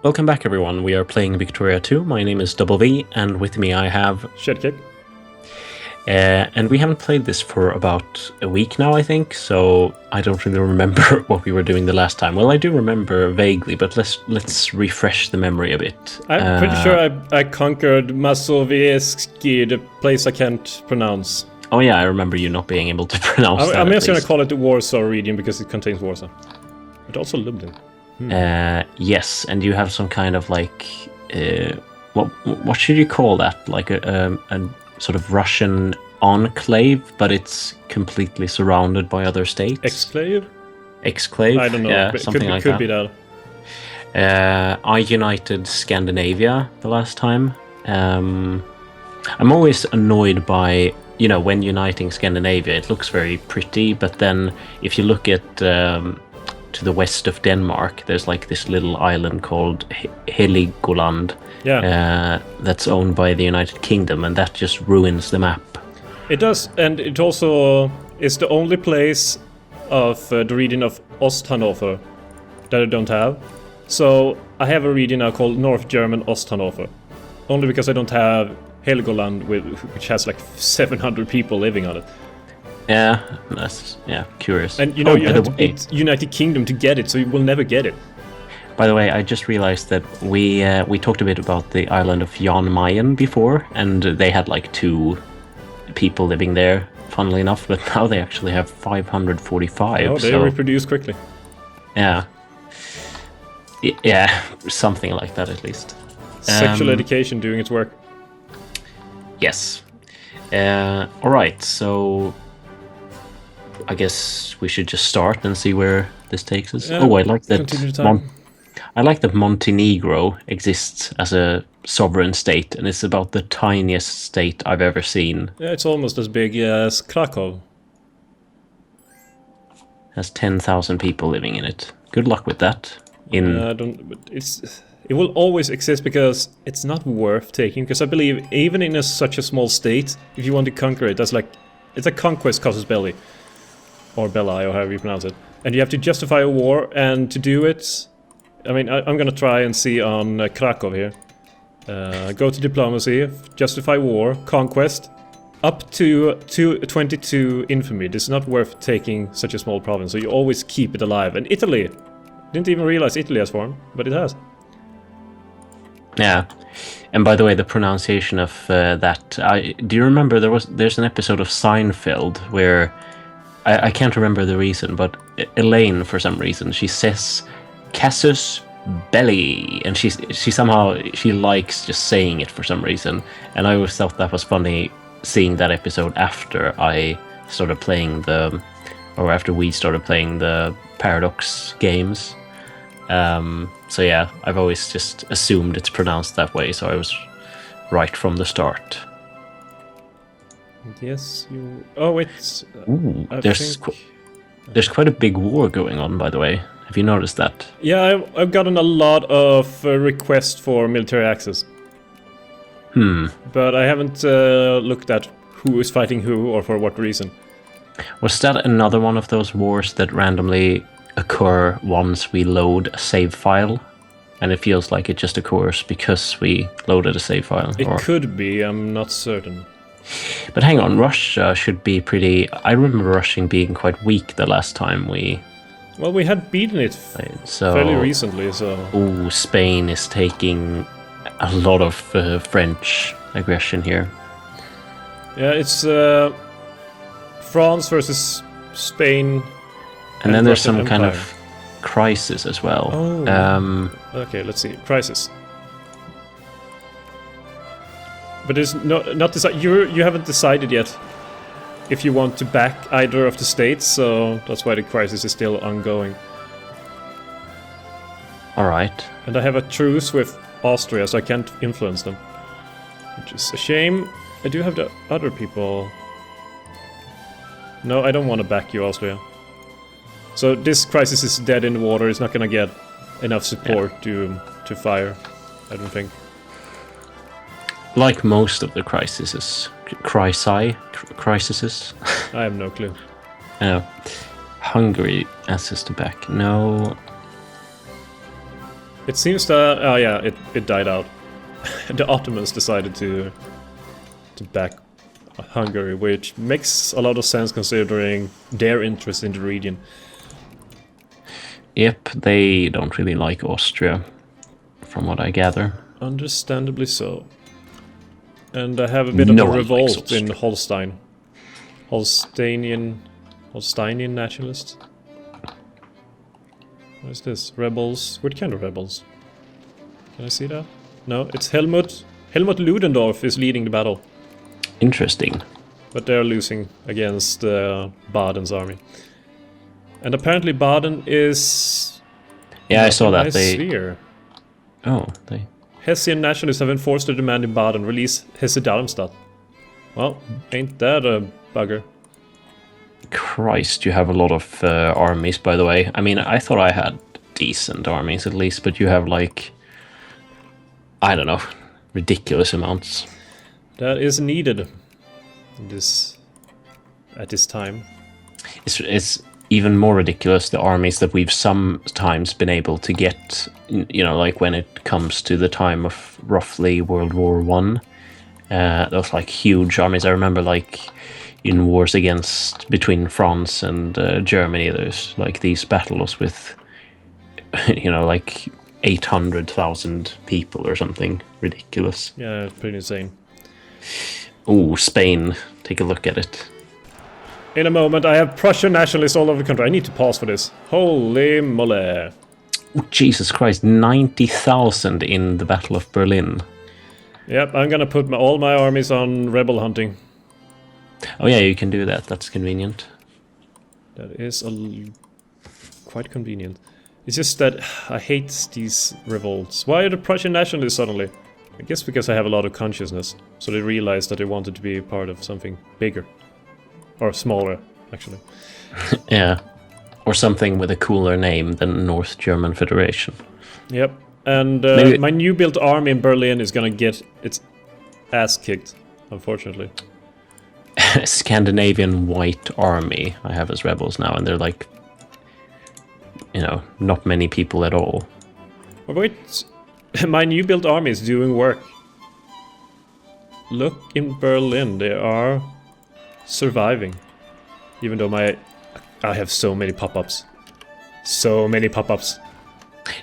Welcome back, everyone. We are playing Victoria 2. My name is DoubleV, and with me I have Shedcape. And we haven't played this for about a week now, I think, so I don't really remember what we were doing the last time. Well, I do remember vaguely, but let's refresh the memory a bit. I'm pretty sure I conquered Mazowiecki, the place I can't pronounce. Oh yeah, I remember you not being able to pronounce that. I'm just going to call it the Warsaw region because it contains Warsaw. But also Lublin. Yes, and you have some kind of like what should you call that? Like a sort of Russian enclave, but it's completely surrounded by other states. Exclave? Exclave? I don't know. Yeah, But something it could be that. I united Scandinavia the last time. I'm always annoyed by, when uniting Scandinavia, it looks very pretty, but then if you look at to the west of Denmark, there's like this little island called Heligoland. Yeah. That's owned by the United Kingdom, and that just ruins the map. It does, and it also is the only place of the region of Osthannover that I don't have. So I have a region now called North German Osthannover, only because I don't have Helgoland, which has like 700 people living on it. Yeah, that's curious. And you have to beat United Kingdom to get it, so you will never get it. By the way, I just realized that we talked a bit about the island of Jan Mayen before, and they had like 2 people living there, funnily enough, but now they actually have 545. Oh, they reproduce quickly. Yeah. Yeah, something like that at least. Sexual education doing its work. Yes. Alright, so I guess we should just start and see where this takes us. Yeah, I like that continue the time. I like that Montenegro exists as a sovereign state, and it's about the tiniest state I've ever seen. Yeah, it's almost as big as Krakow. Has 10,000 people living in it. Good luck with that. It will always exist because it's not worth taking. Because I believe even in such a small state, if you want to conquer it, it's a conquest casus belli, or belli, or however you pronounce it, and you have to justify a war. And to do it, I mean, I'm gonna try and see on Krakow here. Go to diplomacy, justify war, conquest, up to 22 infamy. This is not worth taking such a small province, so you always keep it alive. And Italy, didn't even realize Italy has formed, but it has. Yeah, and by the way, the pronunciation of that. Do you remember there's an episode of Seinfeld where I can't remember the reason, but Elaine, for some reason, she says casus belli, and she somehow likes just saying it for some reason, and I always thought that was funny seeing that episode after I started playing after we started playing the Paradox games. So yeah, I've always just assumed it's pronounced that way, so I was right from the start. Yes, you... Oh, wait. Ooh, there's quite a big war going on, by the way. Have you noticed that? Yeah, I've gotten a lot of requests for military access. But I haven't looked at who is fighting who or for what reason. Was that another one of those wars that randomly occur once we load a save file? And it feels like it just occurs because we loaded a save file? It could be, I'm not certain. But hang on, Russia should be pretty... I remember Russian being quite weak the last time we... Well, we had beaten it fairly recently, so... Ooh, Spain is taking a lot of French aggression here. Yeah, it's France versus Spain. And then there's Russian some kind Empire. of crisis as well. Oh. Okay, let's see. Crisis. But it's not decided. You haven't decided yet if you want to back either of the states, so that's why the crisis is still ongoing. All right. And I have a truce with Austria, so I can't influence them, which is a shame. I do have the other people. No, I don't want to back you, Austria. So this crisis is dead in the water. It's not gonna get enough support to fire, I don't think. Like most of the crises. I have no clue. Hungary asks us to back. No. It seems that... Oh yeah, it died out. The Ottomans decided to back Hungary, which makes a lot of sense considering their interest in the region. Yep, they don't really like Austria, from what I gather. Understandably so. And I have a bit of a revolt in Holstein. Holsteinian nationalists. What is this? Rebels? What kind of rebels? Can I see that? No, it's Helmut. Helmut Ludendorff is leading the battle. Interesting. But they're losing against Baden's army. And apparently Baden is... Yeah, I saw that. Sphere. Oh, they... Hessian nationalists have enforced a demand in Baden, release Hesse-Darmstadt. Well, ain't that a bugger? Christ, you have a lot of armies, by the way. I mean, I thought I had decent armies at least, but you have like... I don't know, ridiculous amounts. That is needed at this time. It's even more ridiculous, the armies that we've sometimes been able to get, you know, like when it comes to the time of roughly World War One. Those like huge armies. I remember like in wars between France and Germany, there's like these battles with, you know, like 800,000 people or something ridiculous. Yeah, it's pretty insane. Ooh, Spain. Take a look at it. In a moment, I have Prussian nationalists all over the country. I need to pause for this. Holy moly. Oh, Jesus Christ, 90,000 in the Battle of Berlin. Yep, I'm gonna put all my armies on rebel hunting. Oh yeah, you can do that. That's convenient. That is quite convenient. It's just that I hate these revolts. Why are the Prussian nationalists suddenly? I guess because I have a lot of consciousness. So they realized that they wanted to be part of something bigger. Or smaller, actually. Yeah. Or something with a cooler name than North German Federation. Yep. And my new built army in Berlin is gonna get its ass kicked, unfortunately. Scandinavian White Army I have as rebels now, and they're like, you know, not many people at all. Oh, wait, my new built army is doing work. Look in Berlin, they are surviving. Even though I have so many pop-ups. So many pop-ups.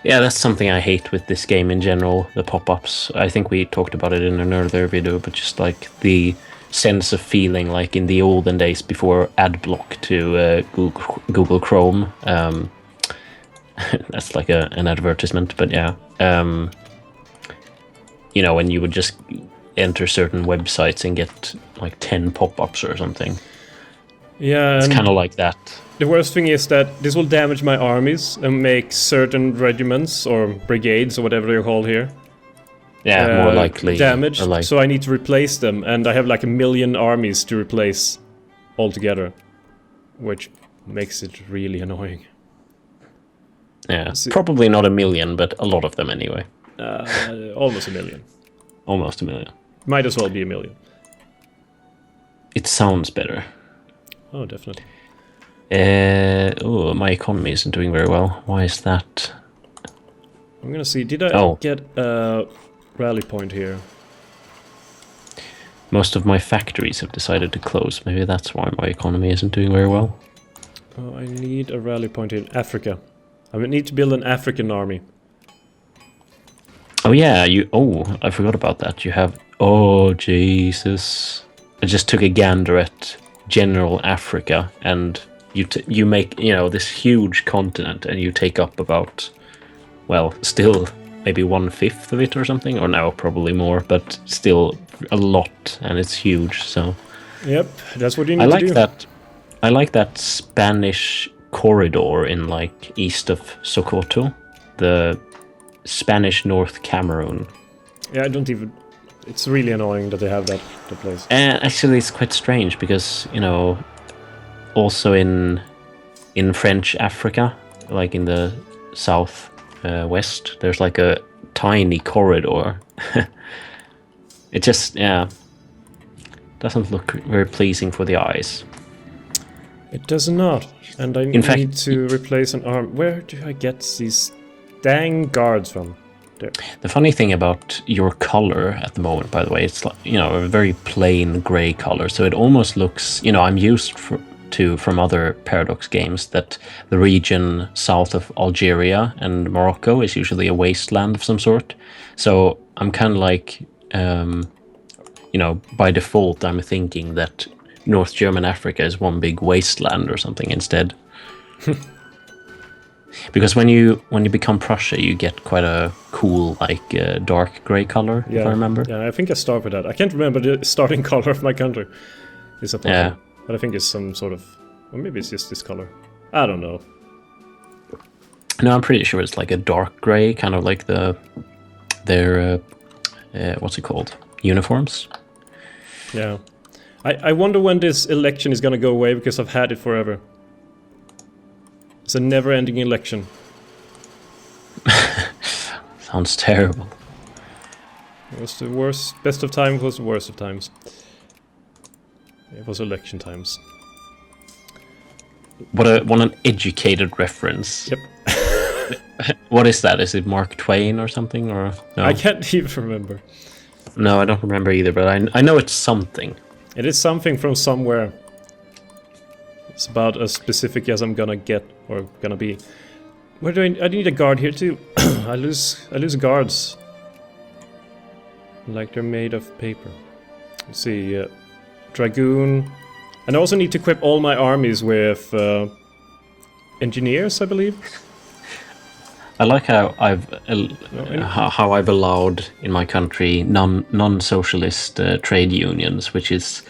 Yeah, that's something I hate with this game in general, the pop-ups. I think we talked about it in an earlier video, but just like the sense of feeling like in the olden days before adblock to Google Chrome. That's like an advertisement, but yeah. You know, when you would just enter certain websites and get like 10 pop-ups or something. Yeah, it's kind of like that. The worst thing is that this will damage my armies and make certain regiments or brigades or whatever they're called here. Yeah, more likely damaged. So I need to replace them, and I have like 1 million armies to replace altogether, which makes it really annoying. Yeah, probably not 1 million, but a lot of them anyway. Almost 1 million. Almost 1 million. Might as well be 1 million. It sounds better. Oh, definitely. Oh, my economy isn't doing very well. Why is that? I'm gonna see. Did I get a rally point here? Most of my factories have decided to close. Maybe that's why my economy isn't doing very well. Oh, I need a rally point in Africa. I would need to build an African army. Oh yeah, I forgot about that. You have... Oh, Jesus. I just took a gander at General Africa, and you make, you know, this huge continent, and you take up about, well, still maybe 1/5 of it or something, or now probably more, but still a lot, and it's huge, so... Yep, that's what you need to do. I like that Spanish corridor in, like, east of Sokoto, the Spanish North Cameroon. Yeah, I don't even... It's really annoying that they have that place. Actually, it's quite strange because, you know, also in French Africa, like in the south west, there's like a tiny corridor. It just, yeah, doesn't look very pleasing for the eyes. It does not. And I need to replace an arm. Where do I get these dang guards from there. The funny thing about your color at the moment, by the way, it's like, a very plain gray color. So it almost looks, I'm used from other Paradox games that the region south of Algeria and Morocco is usually a wasteland of some sort. So I'm kind of like, by default, I'm thinking that North German Africa is one big wasteland or something instead. Because when you become Prussia, you get quite a cool, dark gray color, if I remember. Yeah, I think I start with that. I can't remember the starting color of my country. It's a Prussia. Yeah. But I think it's some sort of... Or maybe it's just this color. I don't know. No, I'm pretty sure it's like a dark gray, kind of like their what's it called? Uniforms? Yeah. I wonder when this election is gonna go away, because I've had it forever. It's a never-ending election. Sounds terrible. It was the worst. Best of times was the worst of times. It was election times. What an educated reference. Yep. What is that? Is it Mark Twain or something? Or no? I can't even remember. No, I don't remember either, but I know it's something. It is something from somewhere. It's about as specific as I'm gonna get, or gonna be. Where do I need a guard here too. I lose guards. Like they're made of paper. Let's see, Dragoon. And I also need to equip all my armies with engineers, I believe. I like how I've allowed in my country non-socialist trade unions, which is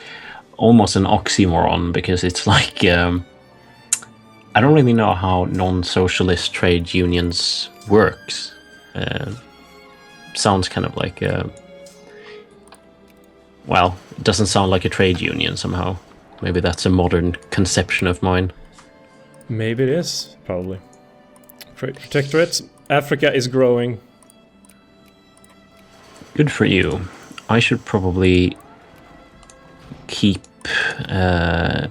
almost an oxymoron, because it's like I don't really know how non-socialist trade unions works. Sounds kind of like well, it doesn't sound like a trade union somehow. Maybe that's a modern conception of mine. Maybe it is, probably. Protectorate. Africa is growing. Good for you. I should probably keep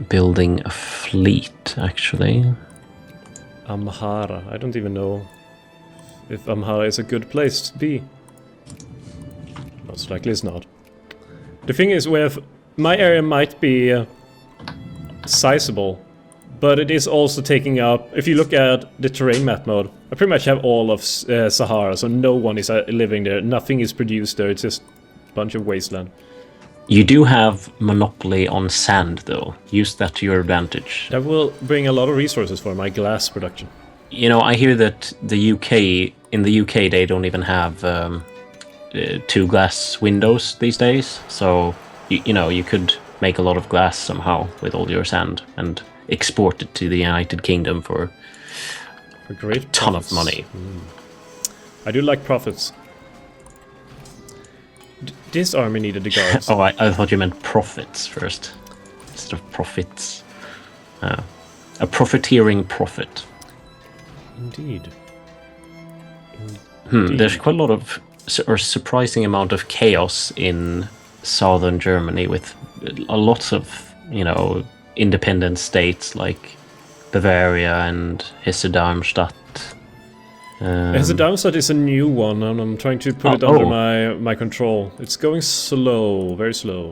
building a fleet, actually. Amhara. I don't even know if Amhara is a good place to be. Most likely it's not. The thing is, my area might be sizable, but it is also taking up... If you look at the terrain map mode, I pretty much have all of Sahara, so no one is living there. Nothing is produced there. It's just a bunch of wasteland. You do have monopoly on sand, though. Use that to your advantage. That will bring a lot of resources for my glass production. I hear that in the UK, they don't even have 2 glass windows these days. So, you could make a lot of glass somehow with all your sand and export it to the United Kingdom for a great ton of money. I do like profits. This army needed the guards. Oh, I thought you meant profits first, instead of profits. A profiteering prophet. Indeed. There's quite a lot of, or surprising amount of chaos in southern Germany, with a lot of, independent states like Bavaria and Hesse-Darmstadt. Hesse-Darmstadt is a new one, and I'm trying to put it under my control. It's going slow, very slow.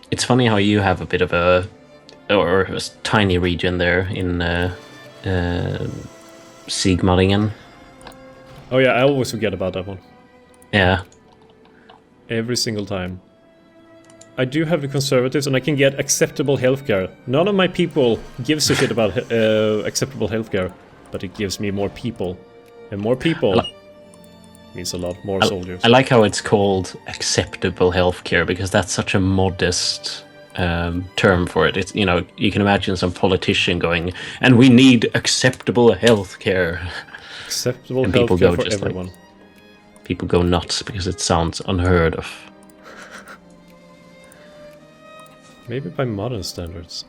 It's funny how you have a bit of a tiny region there in Sigmaringen. Oh yeah, I always forget about that one. Yeah. Every single time. I do have the conservatives, and I can get acceptable healthcare. None of my people gives a shit about acceptable healthcare, but it gives me more people. And more people means a lot more soldiers. I like how it's called acceptable healthcare, because that's such a modest term for it. It's, you can imagine some politician going, and we need acceptable healthcare. Acceptable healthcare for everyone. People go nuts because it sounds unheard of. Maybe by modern standards.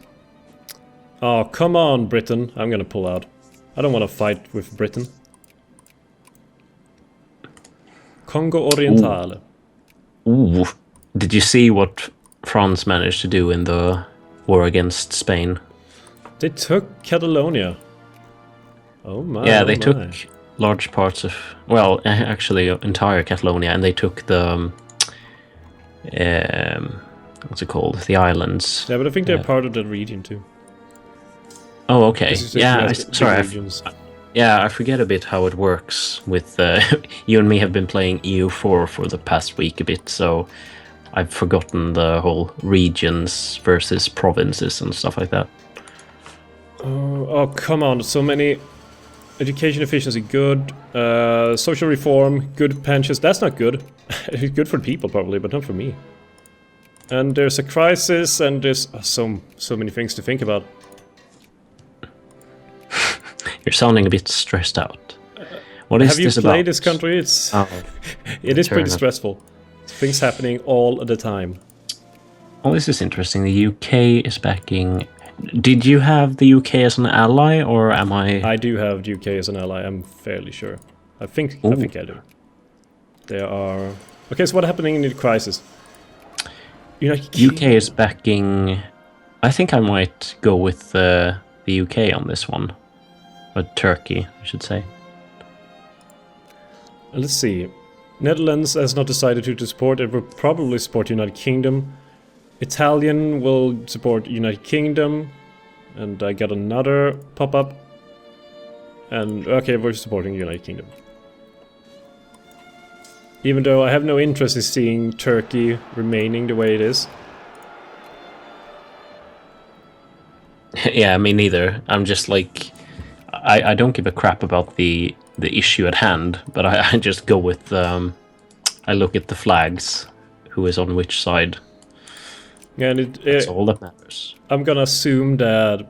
Oh, come on, Britain. I'm gonna pull out. I don't want to fight with Britain. Congo Orientale. Ooh. Did you see what France managed to do in the war against Spain? They took Catalonia. Oh my. Yeah, oh they my. took large parts of, well, actually entire Catalonia, and they took the what's it called? The islands. Yeah, but I think they're part of the region too. Oh, okay. Yeah, sorry. Regions. Yeah, I forget a bit how it works with you and me have been playing EU4 for the past week a bit, so I've forgotten the whole regions versus provinces and stuff like that. Oh, come on, so many. Education efficiency, good. Social reform, good pensions. That's not good. It's good for people probably, but not for me. And there's a crisis, and there's so many things to think about. You're sounding a bit stressed out. What is this about? Have you played this country? It's it is pretty stressful. Things happening all the time. Oh, this is interesting. The UK is backing. Did you have the UK as an ally, or am I? I do have the UK as an ally. I'm fairly sure. I think I do. There are. Okay, so what's happening in the crisis? UK is backing. I think I might go with the UK on this one. But Turkey, I should say. Let's see. Netherlands has not decided who to support. It will probably support United Kingdom. Italian will support United Kingdom. And I got another pop-up. And okay, we're supporting United Kingdom. Even though I have no interest in seeing Turkey remaining the way it is. Yeah, me neither. I'm just like... I don't give a crap about the issue at hand, but I just go with I look at the flags, who is on which side. Yeah, and that's all that matters. I'm gonna assume that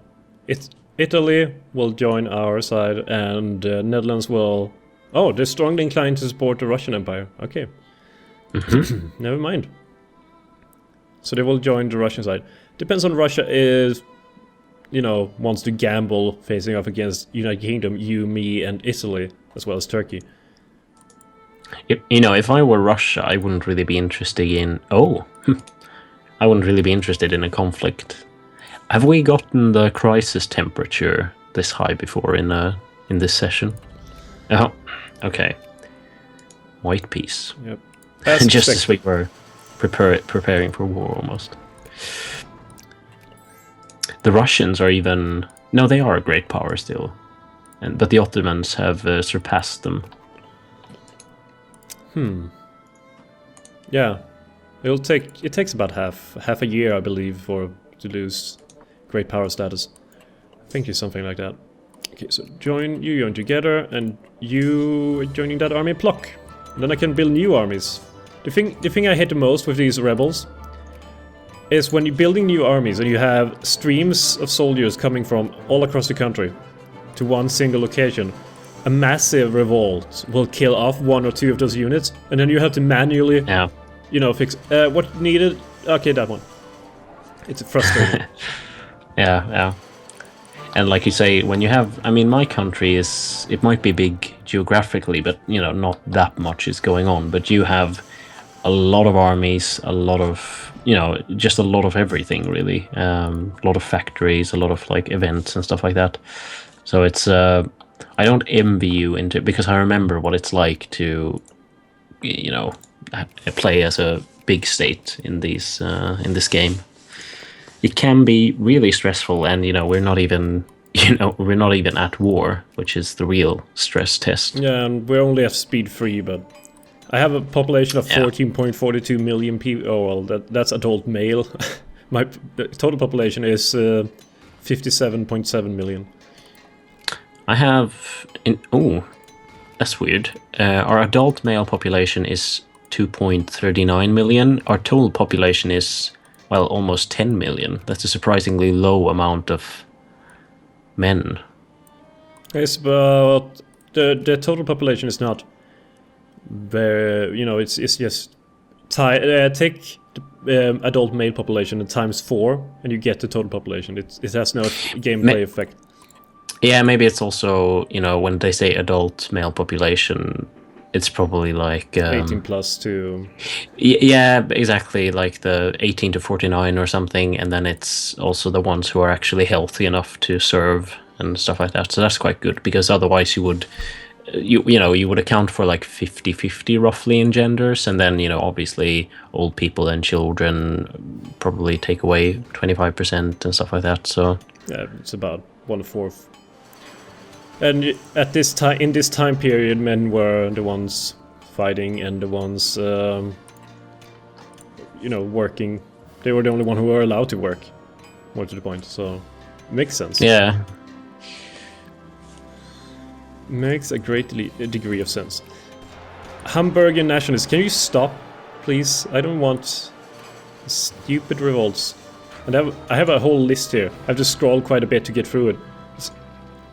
Italy will join our side, and Netherlands will. Oh, they're strongly inclined to support the Russian Empire. Okay, never mind. So they will join the Russian side. Depends on Russia is. Wants to gamble facing off against United Kingdom, you, me, and Italy, as well as Turkey. If I were Russia, I wouldn't really be interested in... I wouldn't really be interested in a conflict. Have we gotten the crisis temperature this high before in this session? Oh, okay. White peace. Yep. Just as we were preparing for war, almost. The Russians are even... No, they are a great power still. But the Ottomans have surpassed them. Yeah. It takes about half a year, I believe, to lose great power status. I think it's something like that. Okay, so you join together, and you are joining that army block. And then I can build new armies. The thing I hate the most with these rebels is when you're building new armies and you have streams of soldiers coming from all across the country to one single location, a massive revolt will kill off one or two of those units, and then you have to manually, fix what needed. Okay, that one. It's frustrating. Yeah. And like you say, when you have, my country it might be big geographically, but not that much is going on. But you have a lot of armies, a lot of just a lot of everything, really. A lot of factories, a lot of events and stuff like that. So it's I don't envy you into it, because I remember what it's like to play as a big state in this game. It can be really stressful, and we're not even at war, which is the real stress test. Yeah, and we're only at speed 3, but I have a population of 14.42 million people. Oh well, that's adult male. My total population is 57.7 million. I have that's weird. Our adult male population is 2.39 million. Our total population is almost 10 million. That's a surprisingly low amount of men. Yes, but the total population is not very, it's just take the adult male population and times 4 and you get the total population. It has no gameplay effect. Yeah, maybe it's also, when they say adult male population, it's probably 18 plus to... Yeah, exactly, like the 18 to 49 or something, and then it's also the ones who are actually healthy enough to serve and stuff like that. So that's quite good, because otherwise you would you would account for like 50-50 roughly in genders, and then obviously old people and children probably take away 25% and stuff like that. So yeah, it's about 1/4. And at this time, in this time period, men were the ones fighting and the ones, working. They were the only one who were allowed to work. More to the point, so makes sense. yeah. Makes a great degree of sense. Hamburgian nationalists, can you stop, please? I don't want stupid revolts. And I have a whole list here. I have to scroll quite a bit to get through it. It's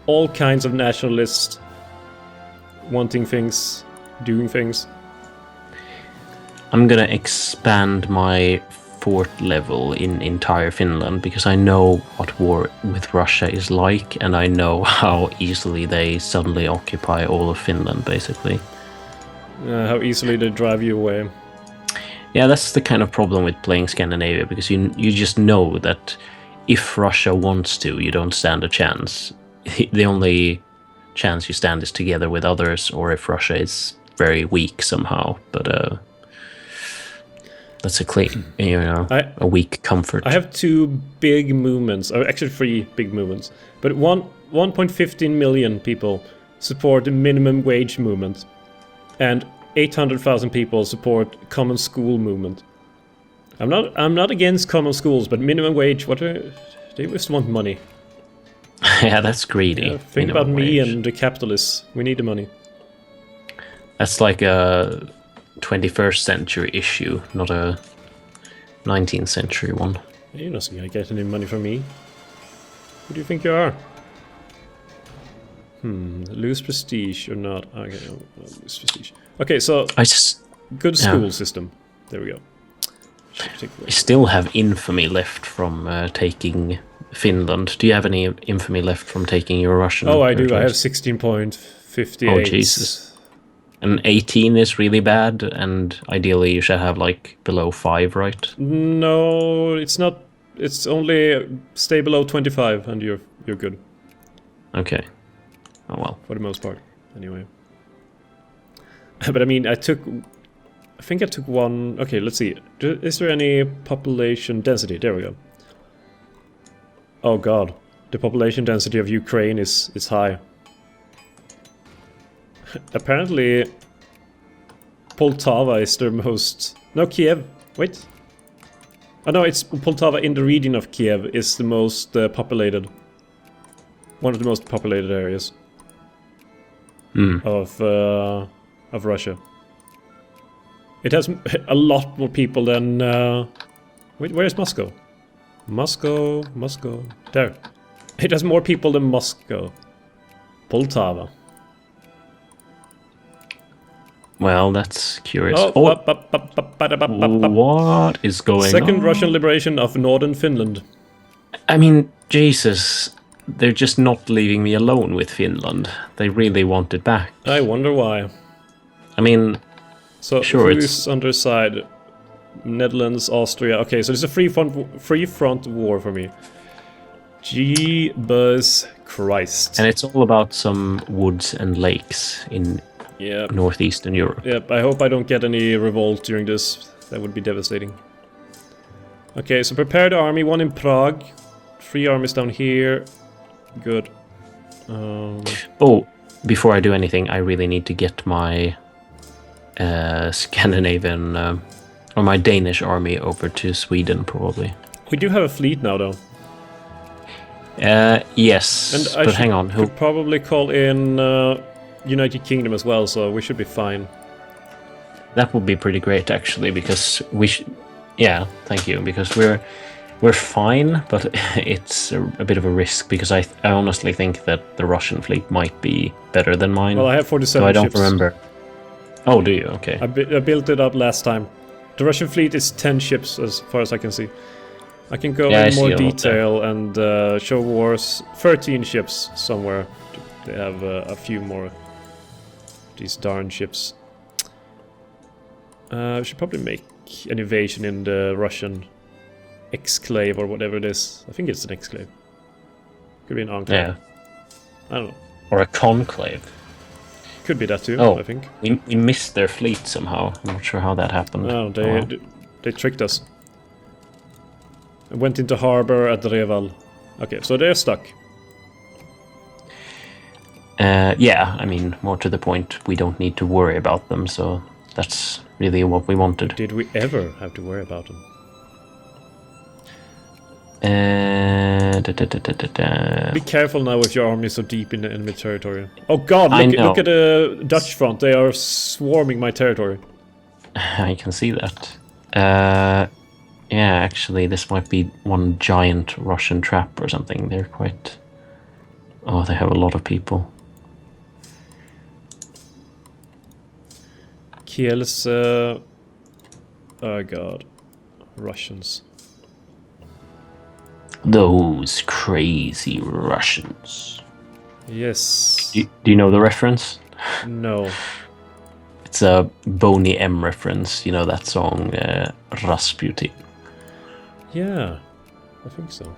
all kinds of nationalists wanting things, doing things. I'm gonna expand my fort level in entire Finland because I know what war with Russia is like, and I know how easily they suddenly occupy all of Finland, basically. How easily they drive you away. Yeah, that's the kind of problem with playing Scandinavia, because you just know that if Russia wants to, you don't stand a chance. The only chance you stand is together with others, or if Russia is very weak somehow. But that's a weak comfort. I have 2 big movements, or actually 3 big movements. But 1.15 million people support the minimum wage movement, and 800,000 people support common school movement. I'm not against common schools, but minimum wage, they just want money. Yeah, that's greedy. Yeah, think about me and the capitalists. We need the money. That's like a 21st century issue, not a 19th century one. You're not going to get any money from me. Who do you think you are? Lose prestige or not? Okay, no, lose prestige. Okay, so good school system. There we go. I still have infamy left from taking Finland. Do you have any infamy left from taking your Russian? Oh, I do. I have 16.58. Oh, Jesus. And 18 is really bad, and ideally you should have like below 5, right? No, it's not. It's only stay below 25, and you're good. Okay. Oh well. For the most part, anyway. But I mean, I think I took one. Okay, let's see. Is there any population density? There we go. Oh God, the population density of Ukraine is high. Apparently, Poltava is the most... No, Kiev. Wait. Oh no, it's Poltava in the region of Kiev is the most populated. One of the most populated areas of Russia. It has a lot more people than... Wait, where is Moscow? Moscow. There. It has more people than Moscow. Poltava. Well, that's curious. What is going on? Second Russian liberation of northern Finland. I mean, Jesus, they're just not leaving me alone with Finland. They really want it back. I wonder why. I mean, so sure, who's on their side? Netherlands, Austria. Okay, so it's a free front war for me. Jeebus Christ. And it's all about some woods and lakes in northeastern Europe. Yep, I hope I don't get any revolt during this. That would be devastating. Okay, so prepare the army. 1 in Prague. 3 armies down here. Good. Oh, before I do anything, I really need to get my Scandinavian or my Danish army over to Sweden, probably. We do have a fleet now, though. Yes, and but hang on. Could probably call in United Kingdom as well, so we should be fine. That would be pretty great, actually, because yeah, thank you, because we're fine, but it's a bit of a risk, because I honestly think that the Russian fleet might be better than mine. Well, I have 47 so I don't ships. Remember. Oh, do you? Okay. I built it up last time. The Russian fleet is 10 ships, as far as I can see. I can go in more detail and show wars. 13 ships somewhere. They have a few more. These darn ships. We should probably make an invasion in the Russian exclave or whatever it is. I think it's an exclave. Could be an enclave. Yeah. I don't know. Or a conclave. Could be that too, Oh, I think. we missed their fleet somehow. I'm not sure how that happened. Oh, well. they tricked us. Went into harbor at Reval. Okay, so they're stuck. Yeah, I mean, more to the point, we don't need to worry about them, so that's really what we wanted. Did we ever have to worry about them? Be careful now if your army is so deep in the enemy territory. Oh god, look at the Dutch front, they are swarming my territory. I can see that. Yeah, actually, this might be one giant Russian trap or something. They're quite... Oh, they have a lot of people. Kiel's... Oh god. Russians. Those crazy Russians. Yes. Do you know the reference? No. It's a Boney M reference. You know that song, Rasputin? Yeah, I think so.